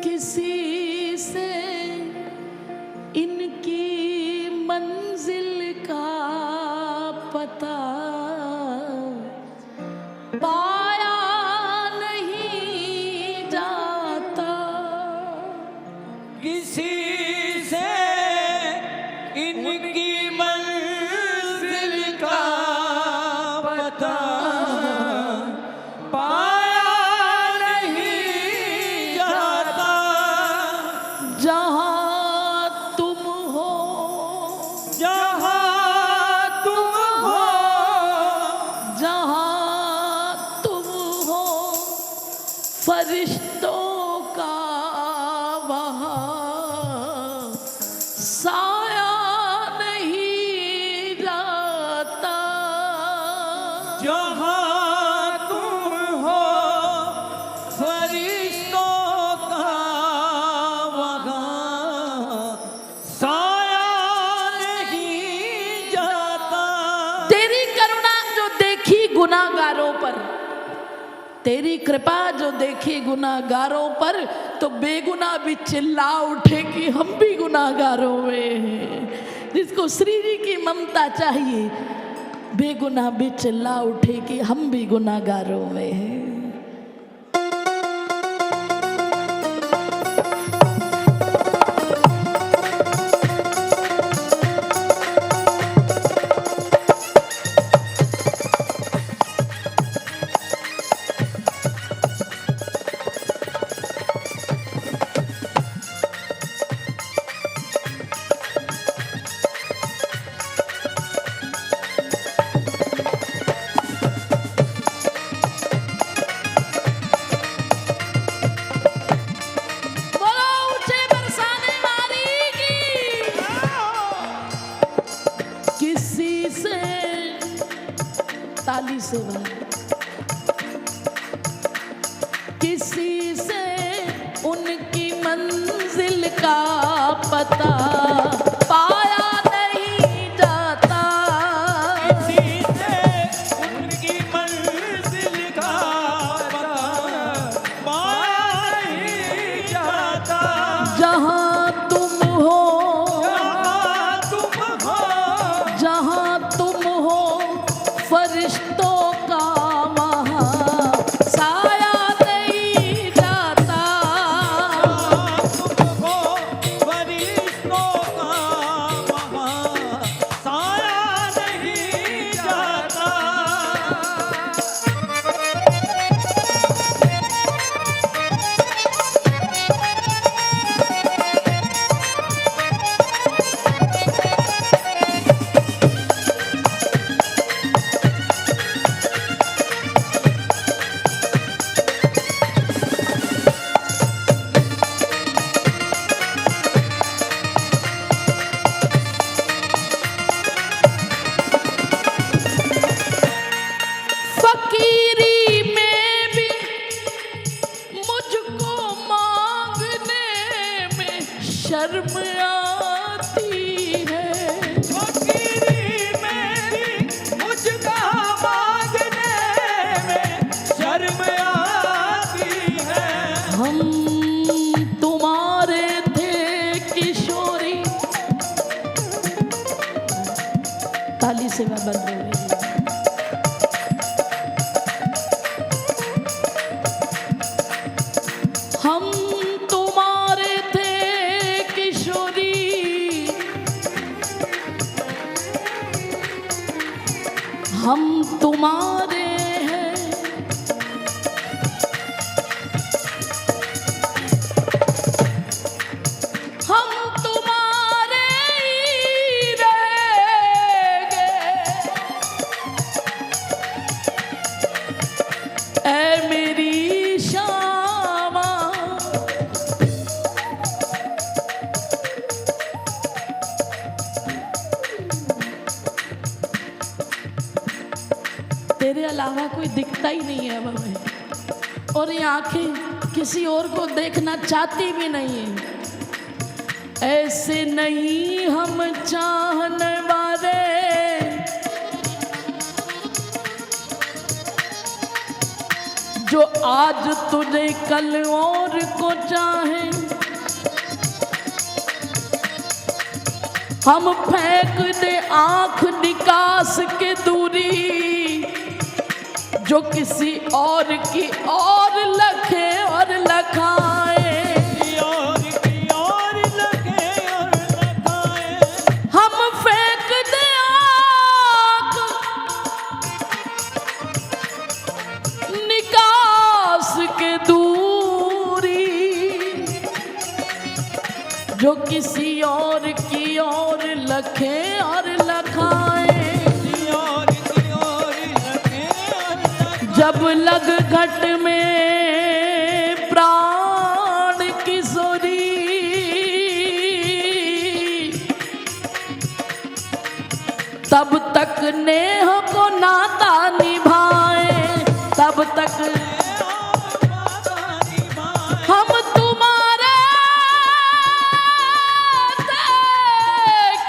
किसी से इनकी मंजिल का पता पाया नहीं जाता। किसी से इनकी मंजिल का पता पाया नहीं जाता। जहाँ तुम हो, जहाँ तुम हो, जहाँ तुम हो, फरिश्तों का वहाँ साया नहीं जाता। जहाँ तुम हो, फरिश्तों का वहाँ साया नहीं जाता। तेरी करुणा जो देखी गुनाहगारों पर, तेरी कृपा जो देखी गुनाहगारों पर, तो बेगुनाह भी चिल्ला उठे कि हम भी गुनाहगारों में हैं। जिसको श्री जी की ममता चाहिए, बेगुनाह भी चिल्ला उठे कि हम भी गुनाहगारों में हैं। बोलो ऊंचे बरसाने वाली की। किसी से ताली से किसी से उनकी मंजिल का पता पाया नहीं जाता। किसी से उनकी मंजिल का पता पाया नहीं जाता। जहाँ तुम हो, जहाँ तुम हो, जहाँ तुम हो, फरिश्तों का वहाँ साया नहीं जाता। तुम हो, फरिश्तों का वहाँ साया नहीं जाता। फकीरी में भी मुझको मांगने में शर्म आती है। फकीरी में भी मुझको मांगने में शर्म आती है। हम तुम्हारे थे किशोरी, ताली से मैं बंद हो गई। हम तुम्हारे थे किशोरी, हम तुम्हारे हैं। हम तुम्हारे ही रहेंगे। ऐ मेरी शामा, तेरे अलावा कोई दिखता ही नहीं है अब हमें, और ये आंखें किसी और को देखना चाहती भी नहीं है। ऐसे नहीं हम चाहने वाले, जो आज तुझे कल और को चाहे, हम फेंक दे आंख निकास के दूरी, जो किसी और की और लखे और लखाए, और की और लगे और लगाए। हम फेंक दे आंख निकास के दूरी, जो किसी और की और लखे और लखाए। और की और लगे और लगाए। जब लग घट में प्राण किशोरी, तब तक नेह को नाता निभाए, तब तक हम तुम्हारे थे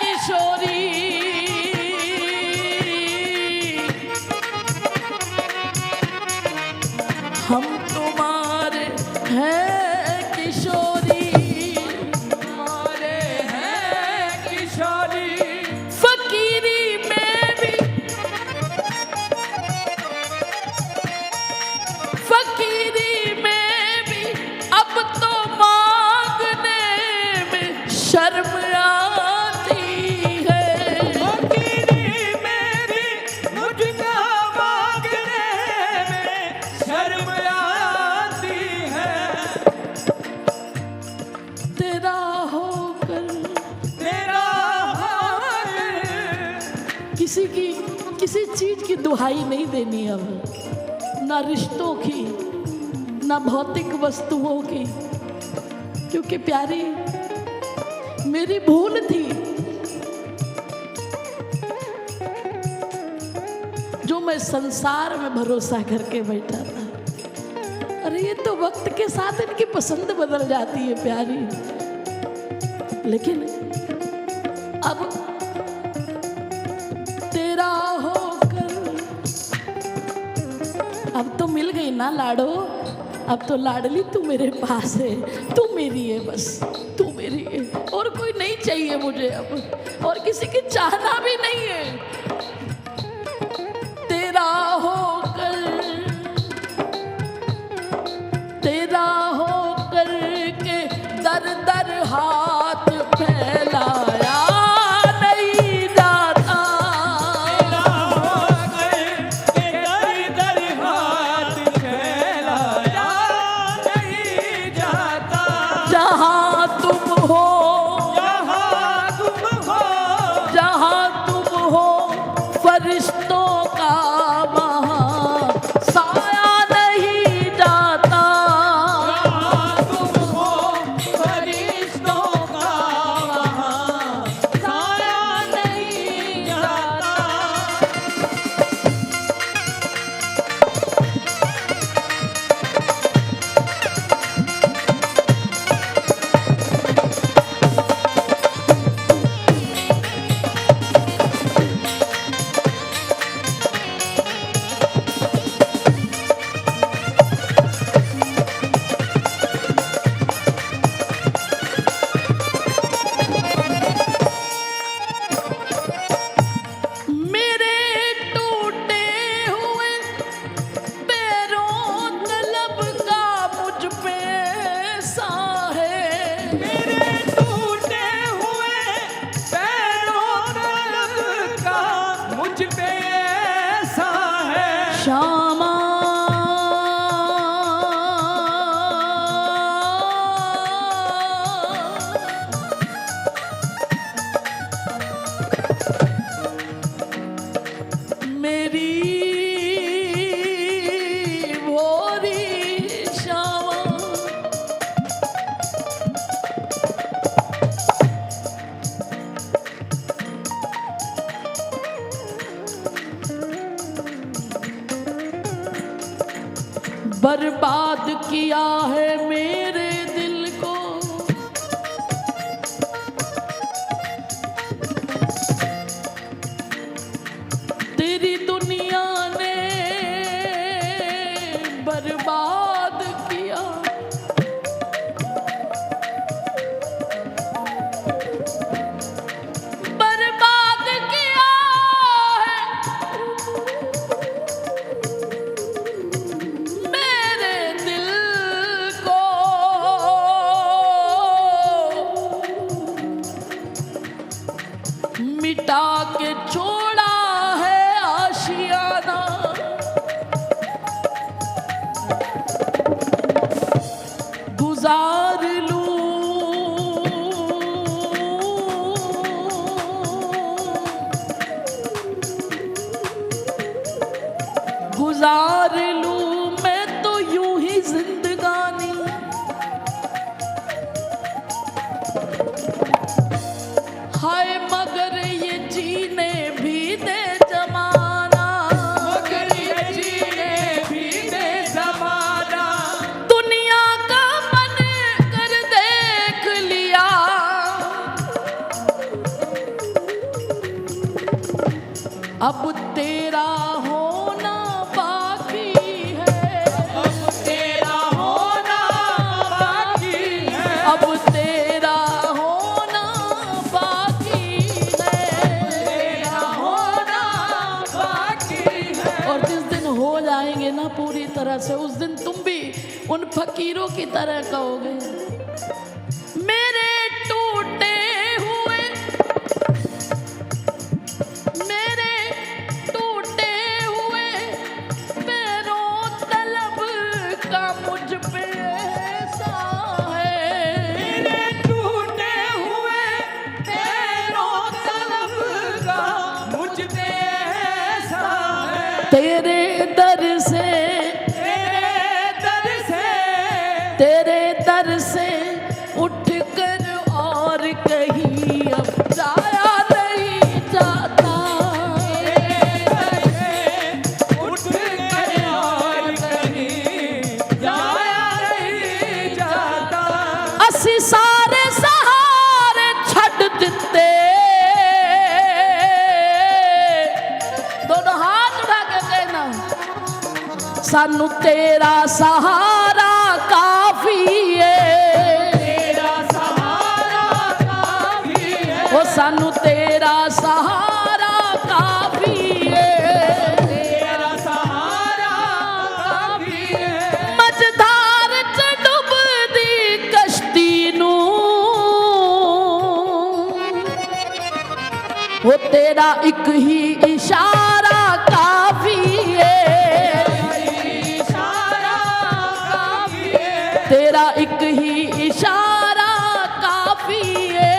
किशोरी। हम तुम्हारे हैं किशोरी, हमारे हैं किशोरी। फकीरी में भी, फकीरी में भी अब तो मांगने में शर्म आती है। फकीरी मेरी मुझको मांगने में शर्म आती है। तेरा होकर तेरा हाल किसी चीज की दुहाई नहीं देनी अब, ना रिश्तों की, ना भौतिक वस्तुओं की, क्योंकि प्यारी मेरी भूल थी जो मैं संसार में भरोसा करके बैठा था। अरे ये तो वक्त के साथ इनकी पसंद बदल जाती है प्यारी, लेकिन अब तेरा होकर अब तो मिल गई ना लाडो, अब तो लाडली तू मेरे पास है, तू मेरी है, बस तू मेरी है, और कोई नहीं चाहिए मुझे अब, और किसी की चाहना भी नहीं है। तेरा होकर, तेरा होकर के दर दर हाथ फैलाया नहीं जाता। के दर दर हाथ फैलाया नहीं जाता। जहाँ तुम हो, जहाँ तुम हो, जहाँ तुम हो फरिश्तों का वहाँ साया नहीं जाता। जहाँ तुम हो फरिश्तों का वहाँ साया नहीं जाता। मेरे टूटे हुए पैरों तलब का मुझ पे सा है। मेरे टूटे हुए पैरों तलब का मुझ पे ऐसा है। श्यामा मेरी भोरी श्यामा, बर्बाद किया है मेरे दिल को, तेरी दुनिया ने बर्बाद अब तेरा होना बाकी है, अब तेरा होना बाकी है, अब तेरा होना बाकी है, तेरा होना बाकी है। और जिस दिन हो जाएंगे ना पूरी तरह से, उस दिन तुम भी उन फकीरों की तरह कहोगे, मेरे टूटे हुए, मेरे टूटे हुए पैरों तलब का मुझ पे ऐसा है, मेरे टूटे हुए पैरों तलब का मुझ पे ऐसा है। तेरे दर से, तेरे दर से उठ कर और कहीं अब जाया नहीं जाता, उठ कर और कहीं जाया नहीं जाता। असी सारे सहारे छड़ दिते, दोनों हाथ उठा के कहना, सानू तेरा सहारा काफी है, तेरा सहारा काफी है, ओ सानू तेरा सहारा काफी है, तेरा सहारा काफी है। मझधार च डुबदी कश्ती नू, ओ तेरा एक ही इशारा काफी है, तेरा एक ही इशारा काफी है,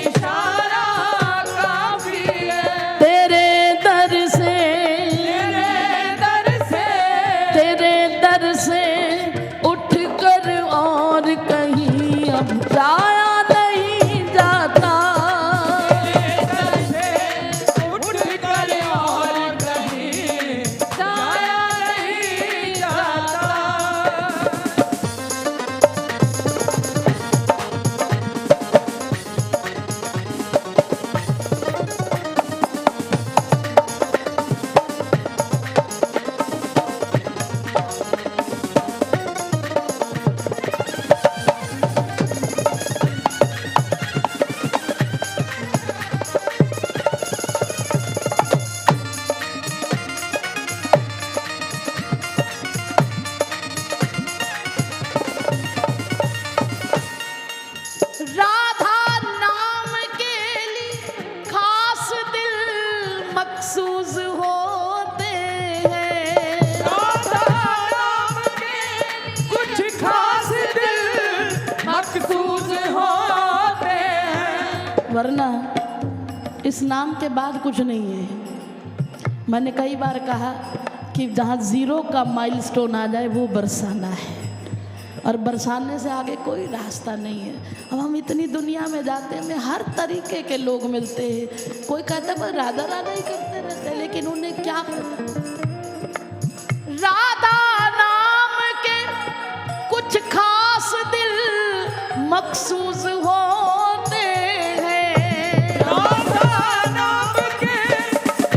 इशारा काफी है। तेरे दर से, तेरे दर से उठ कर और कहीं अब जाया नहीं जाता, उठ कर और कहीं जाया नहीं जाता। राधा नाम के लिए खास दिल मखसूस होते हैं, राधा नाम के कुछ खास दिल मखसूस होते हैं। वरना इस नाम के बाद कुछ नहीं है। मैंने कई बार कहा कि जहाँ जीरो का माइलस्टोन आ जाए वो बरसाना है, और बरसाने से आगे कोई रास्ता नहीं है। अब हम इतनी दुनिया में जाते हैं, हमें हर तरीके के लोग मिलते हैं। कोई कहता है राधा राधा ही करते रहते हैं, लेकिन उन्हें क्या पता राधा नाम के कुछ खास दिल मखसूस होते हैं, राधा नाम के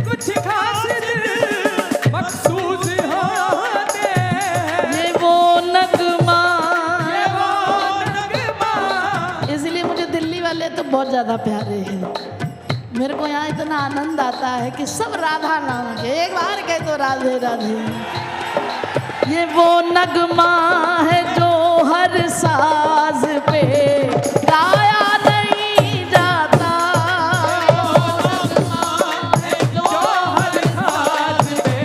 कुछ खास दिल मखसूस होते हैं। ये वो नगमा, ये वो नगमा। इसलिए मुझे दिल्ली वाले तो बहुत ज़्यादा प्यारे हैं। मेरे को यहाँ इतना आनंद आता है कि सब राधा नाम के, एक बार कहे तो राधे राधे। ये वो नगमा है जो हर साज पे गाया नहीं जाता, जो हर साज पे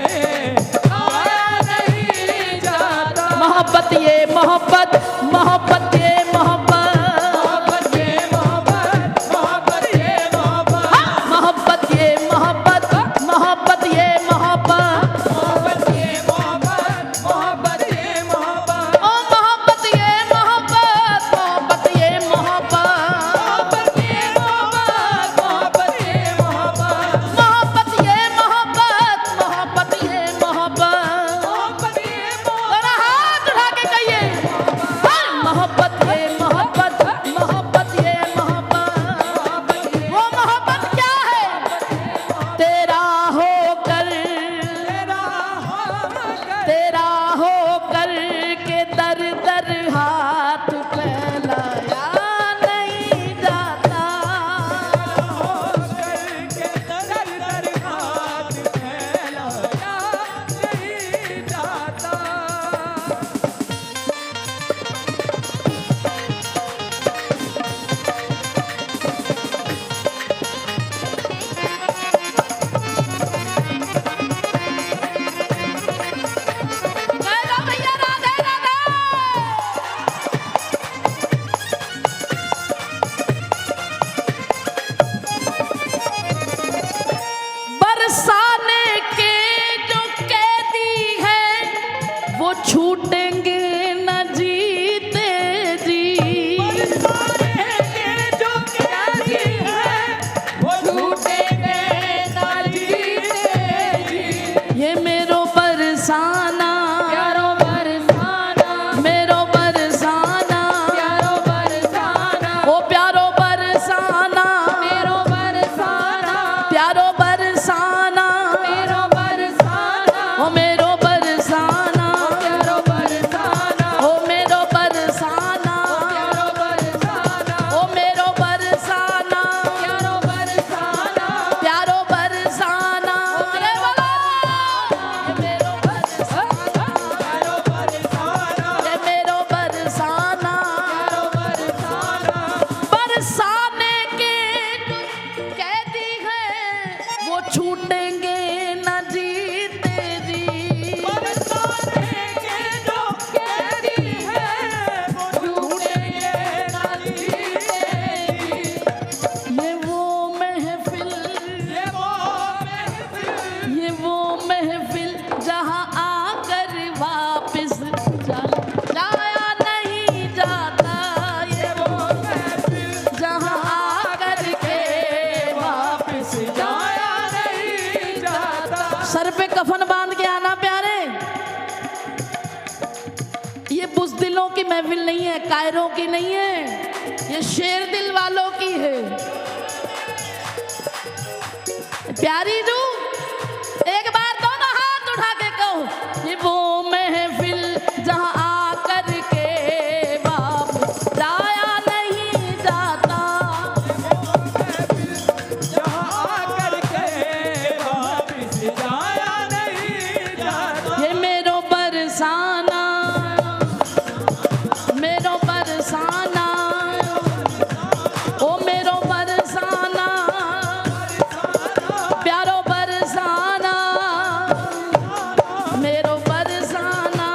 गाया नहीं जाता। मोहब्बत ये मोहब्बत, मोहब्बत ये मोहब्बत, मोहब्बत ये मोहब्बत, मोहब्बत ये मोहब्बत, मोहब्बत ये मोहब्बत, मोहब्बत ये मोहब्बत, मोहब्बत ये मोहब्बत, मोहब्बत ये मोहब्बत, ओ मोहब्बत ये मोहब्बत, मोहब्बत ये मोहब्बत, मोहब्बत ये मोहब्बत, मोहब्बत ये मोहब्बत, मोहब्बत ये मोहब्बत, मोहब्बत ये मोहब्बत। मोहब्बत ये मोहब्बत। जरा हाथ उठा के कहिए दिलों की महफिल नहीं है, कायरों की नहीं है, ये शेर दिल वालों की है। प्यारी रू, एक बार दोनों हाथ उठा के कहो, ये वो महफिल जहां आकर के बाप जाया नहीं जाता, जहाँ आकर के वापिस जाया नहीं जाता। ये मेरो बरसाना, मेरो बरसाना, ओ मेरो बरसाना, प्यारो बरसाना, मेरो बरसाना,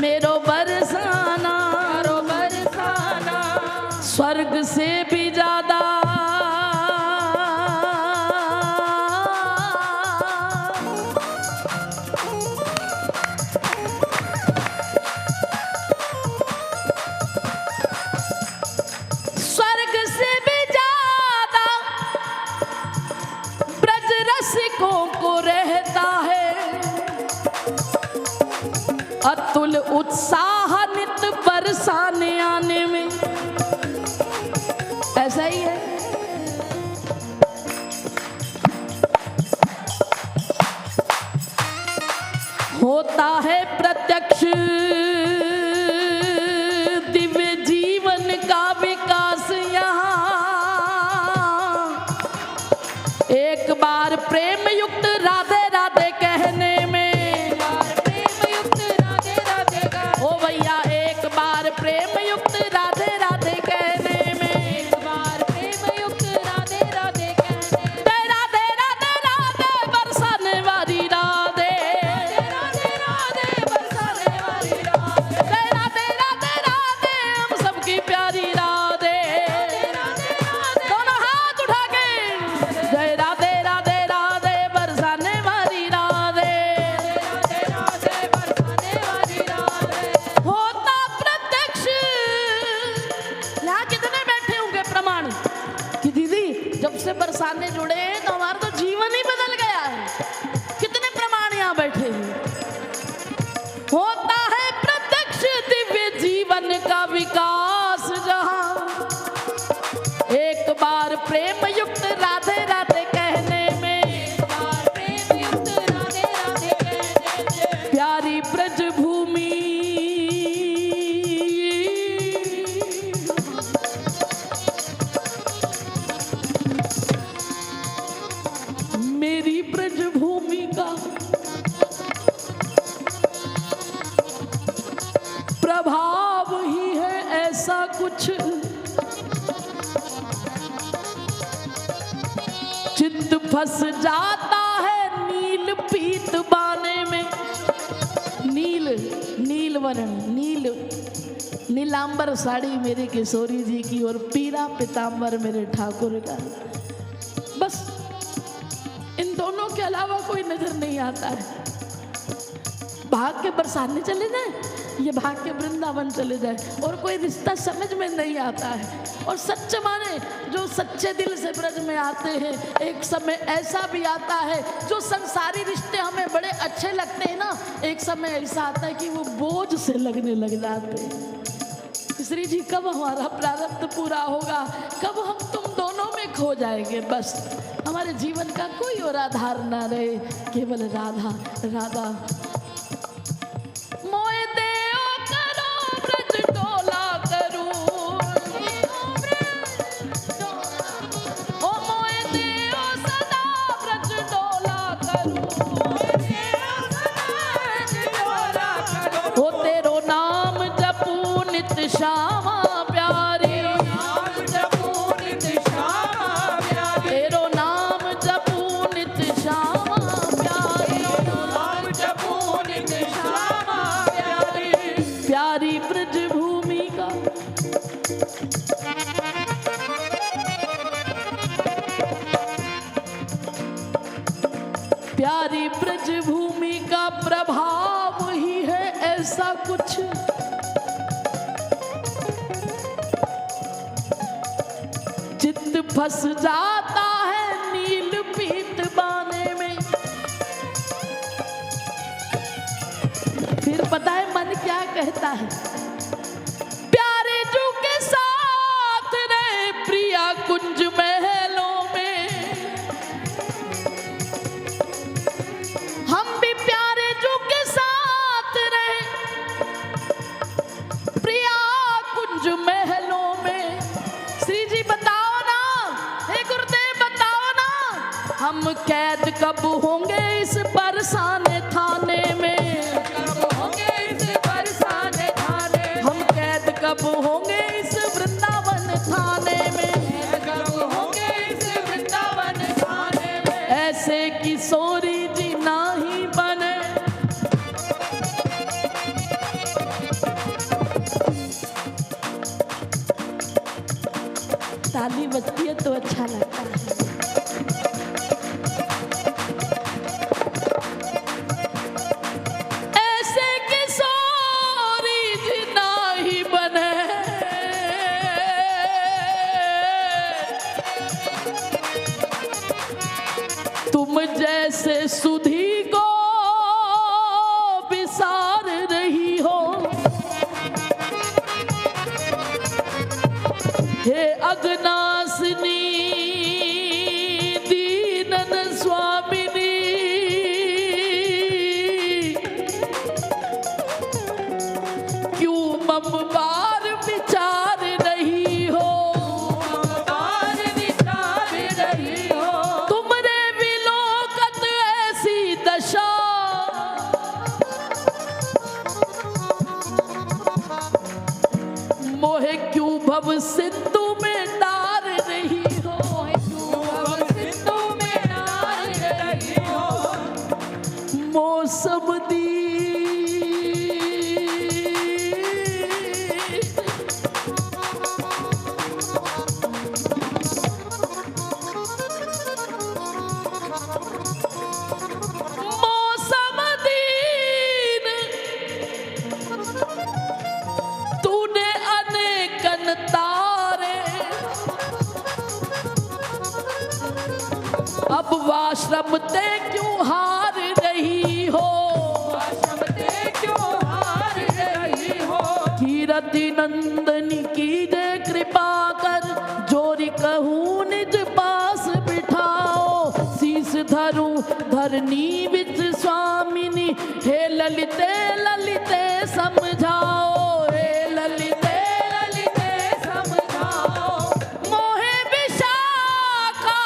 मेरो बरसाना, रो बरसाना स्वर्ग से भी ज्यादा स्वर्ग से भी ज्यादा ब्रज रसिकों को रहता है अतुल उत्साह नित बरसाने आने में। ऐसा ही है। होता है प्रत्यक्ष दिव्य जीवन का विकास यहाँ, एक बार प्रेम युक्त राधे राधे कहने में, प्रेम युक्त राधे राधे का ओ भैया एक बार प्रेम युक्त राधे राधे कहने में, एक बार प्रेम युक्त राधे राधे कहने राधे राधे राधे बरसाने वाली राधे, राधे राधे बरसाने वाली राधे राधे राधे राधे हम सबकी प्यारी राधे। राधे राधे दोनों हाथ उठा के जय राधे राधे राधे बरसाने वाली राधे। राधे राधे बरसाने वाली राधे। होता प्रत्यक्ष, यहाँ कितने बैठे होंगे प्रमाण कि दीदी जब से बरसाने जुड़े हैं तो हमारा तो जीवन ही बदल गया है। कितने प्रमाण यहाँ बैठे हैं। होता है प्रत्यक्ष दिव्य जीवन का विकास जहाँ, एक बार प्रेम युक्त राधे राधे कहने में, एक बार प्रेम युक्त राधे राधे कहने में प्यारी ब्रज भूमि मेरी ब्रज भूमि का प्रभाव ही है ऐसा कुछ, चित्त फंस जाता है नील पीत बाने में। नील, नील वर्ण, नील नीलांबर साड़ी मेरे किशोरी जी की और पीला पीतांबर मेरे ठाकुर का। बस इन दोनों के अलावा कोई नजर नहीं आता है। भाग के बरसाने चले जाए, ये भाग के वृंदावन चले जाए, और कोई रिश्ता समझ में नहीं आता है। और सच्चे माने जो सच्चे दिल से ब्रज में आते हैं, एक समय ऐसा भी आता है जो संसारी रिश्ते हमें बड़े अच्छे लगते हैं ना, एक समय ऐसा आता है कि वो बोझ से लगने लग जाते हैं। श्री जी कब हमारा प्रारब्ध पूरा होगा, कब हम तुम दोनों में खो जाएंगे, बस हमारे जीवन का कोई और आधार ना रहे, केवल राधा राधा। मोए देओ करो ब्रज डोला करूं, ओ मोए देओ सदा ब्रज डोला करूं, ओ तेरो नाम जपू नित श्यामा प्यारी, नाम जपू नित श्यामा प्यारी, तेरो नाम जपू नित श्यामा प्यारी, नाम जपू नित श्यामा प्यारी। प्यारी ब्रज भूमि का प्यारी ब्रज भूमि का प्रभाव ही है ऐसा कुछ, चित्त फंस जाता है नील पीत बाने में। फिर पता है मन क्या कहता है, प्यारे जू के साथ रहे प्रिया कुंज महलों में, हम भी प्यारे जू के साथ रहे प्रिया कुंज महलों में। श्री जी बताओ ना, हे गुरुदेव बताओ ना, हम कैद कब होंगे इस बरसाने थाने में, कब होंगे इस बरसाने थाने, हम कैद कब होंगे इस वृंदावन थाने में, कब होंगे इस वृंदावन थाने में। ऐसे किशोरी जी नाही बने। ताली बजती है तो अच्छा लगता है। ऐसे किशोरी जी नाही बने, तुम जैसे सुधी को विसार रही हो, हे अगनासिनी दीनन स्वामिनी, क्यों मम बार विचार रही हो, बार विचार रही हो, तुमरे विलोकत ऐसी दशा, मोहे क्यों भव सिंधु में डार रही हो, अब सिंधु में नार रही हो। मौसम दी मौसम दीन, तूने अनेकन तारे, अब वाश्रम ते क्यों हार रही हो, शब्दे क्यों हार रही हो। कीरति नंदनी की जय कृपा कर, जोरी कहूँ निज पास बिठाओ, शीस धरूं धरनी विच स्वामिनी, हे ललिते ललिते समझाओ, हे ललिते ललिते समझाओ, मोहे विशाखा,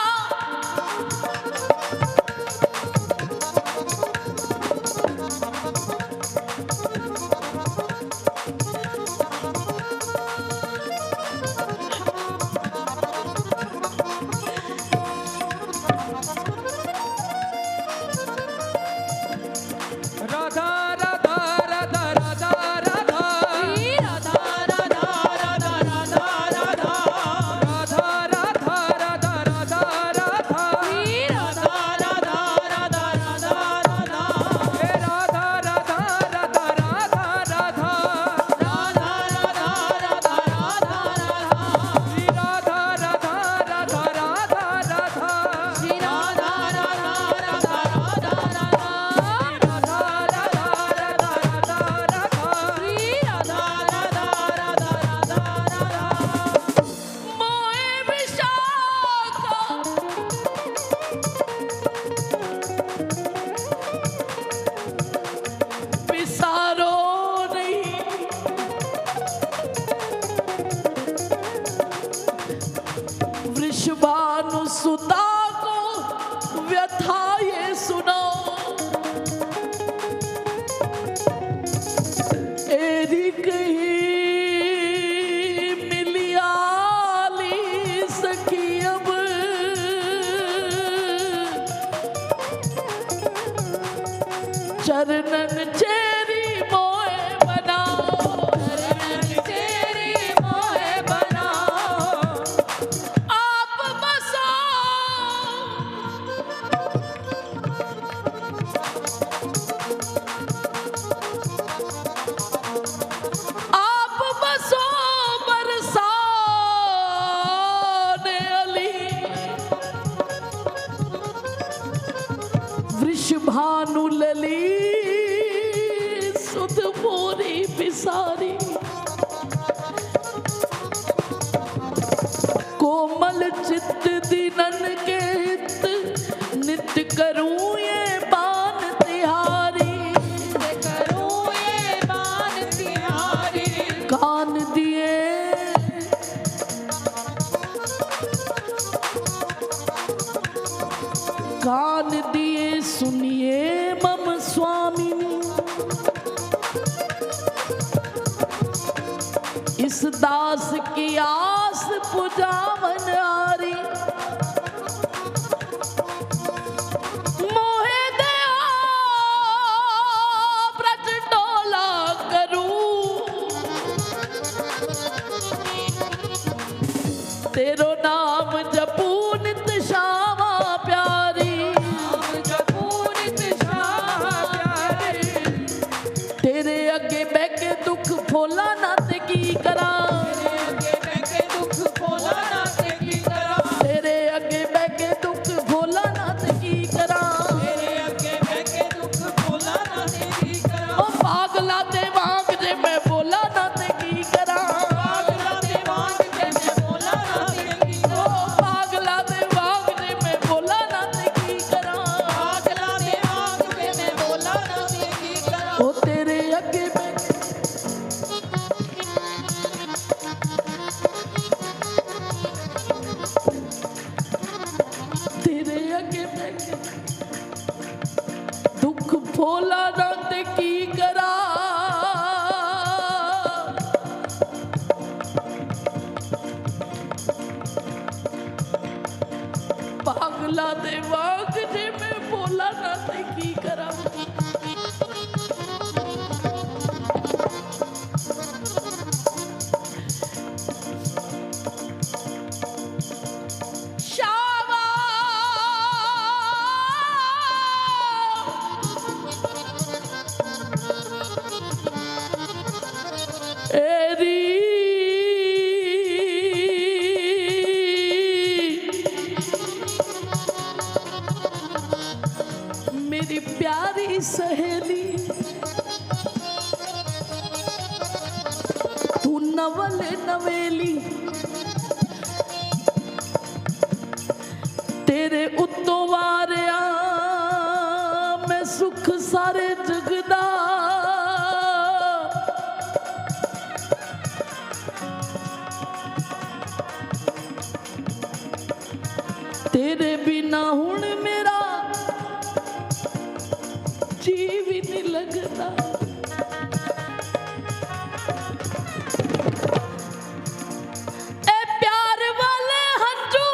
राधा राधा राधा राधा राधा सुध मोरी बिसारी। कोमल चित्त दीनन के हित नित्य करूं ये बान तिहारी। करूं ये बान तिहारी। कान दिए कान दिए सुनिए मम स्वामिनी। इस दास की आस पुजावन आरी। मोहे दया ब्रज डोला करूं। तेरो नाम जपू नित श्यामा प्यारी। तेरे अगे बह के दुख भोला नाथ की करा। तेरे अगे बह के दुख भोला नाथ की करा। ओ पागला दे वांग जे मैं भोला नाथ की करा। ओ पागला दे वांग जे मैं भोला नाथ की करा। ओ तेरे अगे बह तेरे अगे बह के दुख भोला नाथ की करा। पागला दे वांग जे मैं भोला नाथ की करा। श्यामा एरी मेरी प्यारी सहेली। तू नवल नवेली। तेरे उत्तों वारिया मैं सुख सारे जगदा। तेरे बिना हुण मेरा जीव ही नहीं लगता। ए प्यार वाले हंजू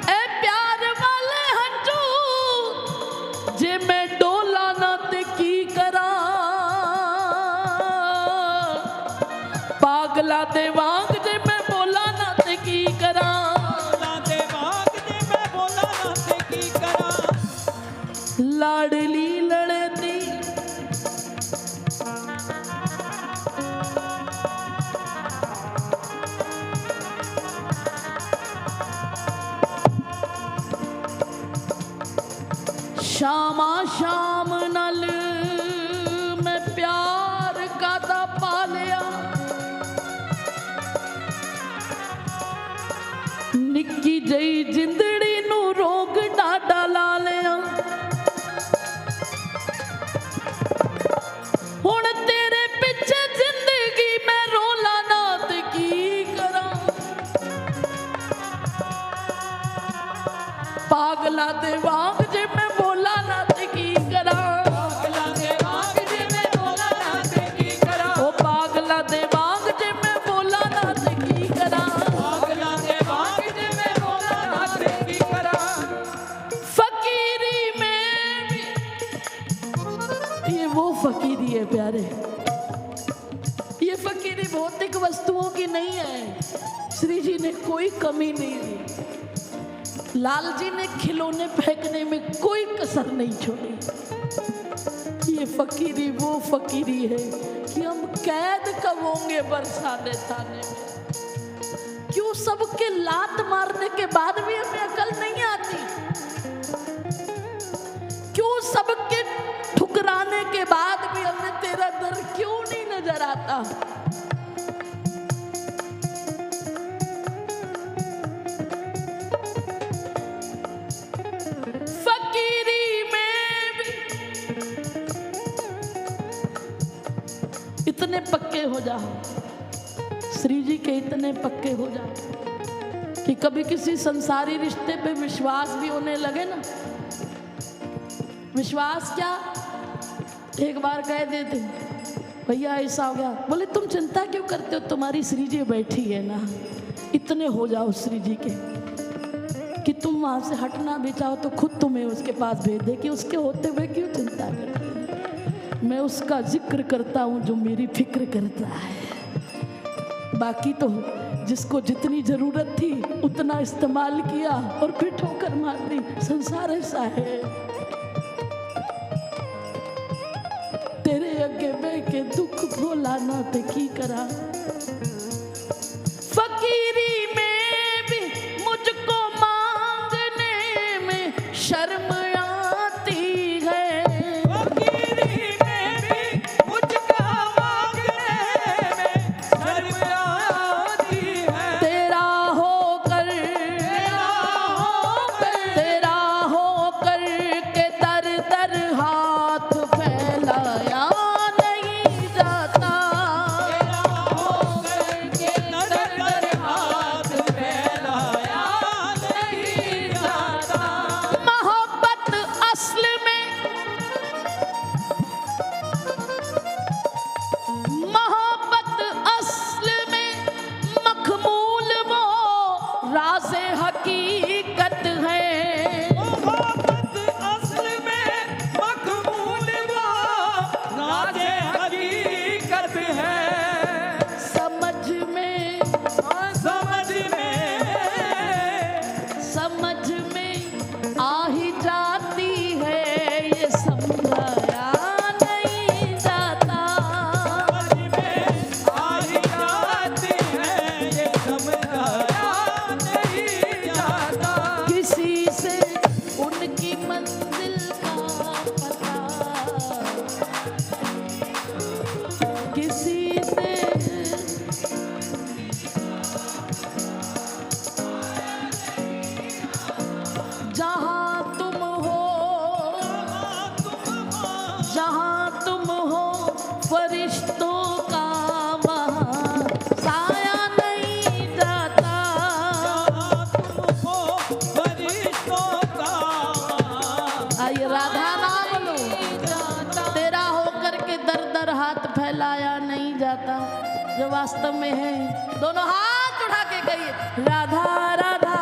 ए प्यार वाले हंजू जे मैं डोला नाथ की करा। पागला दे वांग जे मैं भोला नाथ की करा। लाडली लड़ती श्यामा श्याम नल मैं प्यार का दा पालिया। निक्की जई जिंदड़ी नू रोग डाडा ला लिया। हुण तेरे पिछे जिंदगी मैं रोला नाथ की करा। पागला दे वांग जे मैं भोला नाथ की करा। ओ पागला दे वांग जे मैं भोला नाथ की करा। फकीरी में भी ये वो फकीरी है प्यारे। ये फकीरी भौतिक वस्तुओं की नहीं है। श्री जी ने कोई कमी नहीं दी। लाल जी ने खिलौने फेंकने में कोई कसर नहीं छोड़ी। ये फकीरी वो फकीरी है कि हम कैद कब होंगे बरसाने थाने में। क्यों सबके लात मारने के बाद भी हमें अकल नहीं आती? क्यों सबके ठुकराने के बाद भी हमें तेरा दर क्यों नहीं नजर आता? फकीरी में भी इतने पक्के हो जाओ, श्री जी के इतने पक्के हो जाओ कि कभी किसी संसारी रिश्ते पे विश्वास भी होने लगे ना। विश्वास क्या, एक बार कह देते भैया ऐसा हो गया, बोले तुम चिंता क्यों करते हो, तुम्हारी श्री जी बैठी है ना। इतने हो जाओ श्री जी के कि तुम वहां से हटना भी चाहो तो खुद तुम्हें उसके पास भेज दे कि उसके होते हुए क्यों चिंता करते। मैं उसका जिक्र करता हूँ जो मेरी फिक्र करता है। बाकी तो जिसको जितनी जरूरत थी उतना इस्तेमाल किया और फिर ठोकर मार दी। संसार ऐसा है, तेरे अगे बह के दुख भोला ना ते की करा। फकीरी में भी मुझको मांगने में शर्म आती है। फकीरी में भी मुझको मांगने में शर्म आती है। तेरा होकर के दर दर हाथ फैलाया नहीं जाता। मोहब्बत असल में मखमूल वो राज़े हकीकत है। मोहब्बत असल में मखमूल वो राज़े हकीकत है। समझ में आ ही जाती है, ये समझाया नहीं जाता। समझ में आ ही जाती है, ये समझाया नहीं जाता। किसी से उनकी मंजिल का पता, किसी से जहाँ तुम हो फरिश्तों का वहाँ साया नहीं जाता। तुमको फरिश्तों का आइए राधा नाम लो, तेरा होकर के दर दर हाथ फैलाया नहीं जाता। जो वास्तव में है, दोनों हाथ उठा के कहिए राधा राधा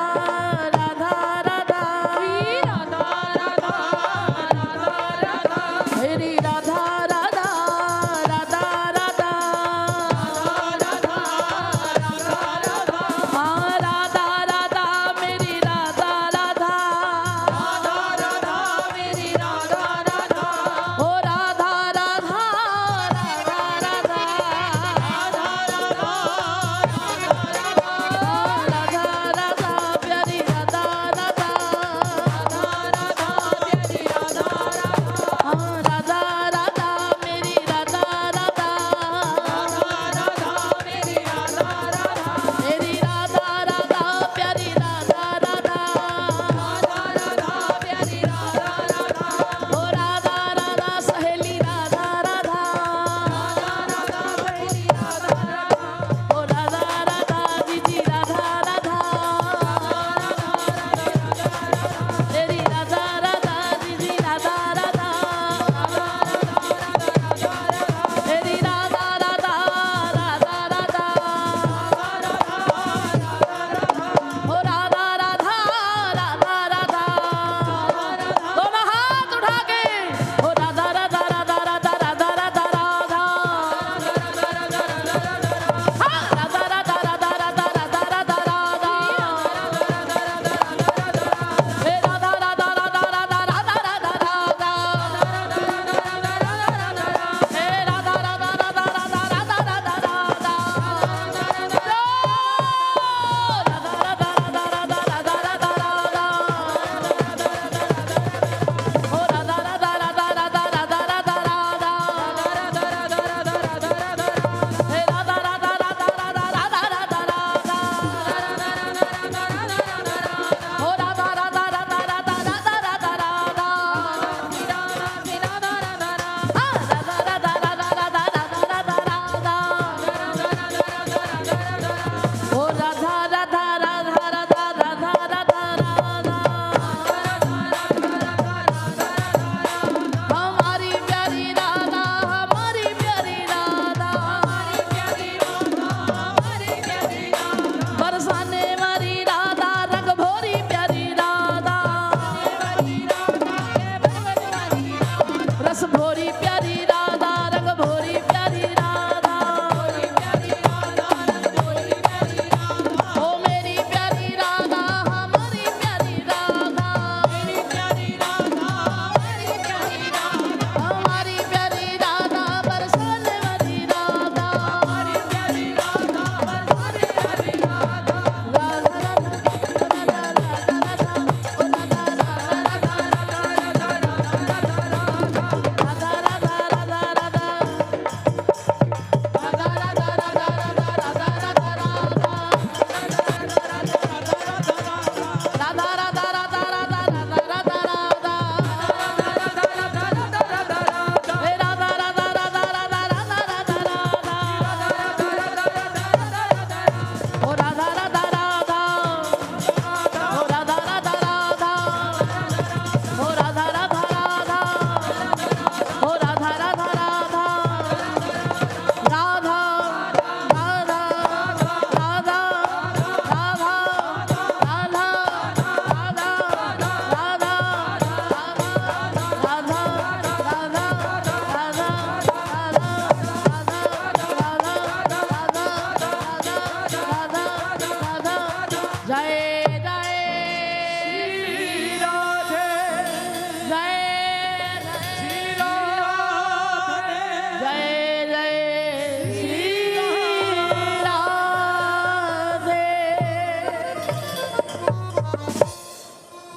राधा राधा मेरी राधा राधा राधा राधा हाँ राधा राधा मेरी राधा राधा ओ राधा राधा राधा राधा राधा राधा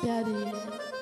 प्यारी है।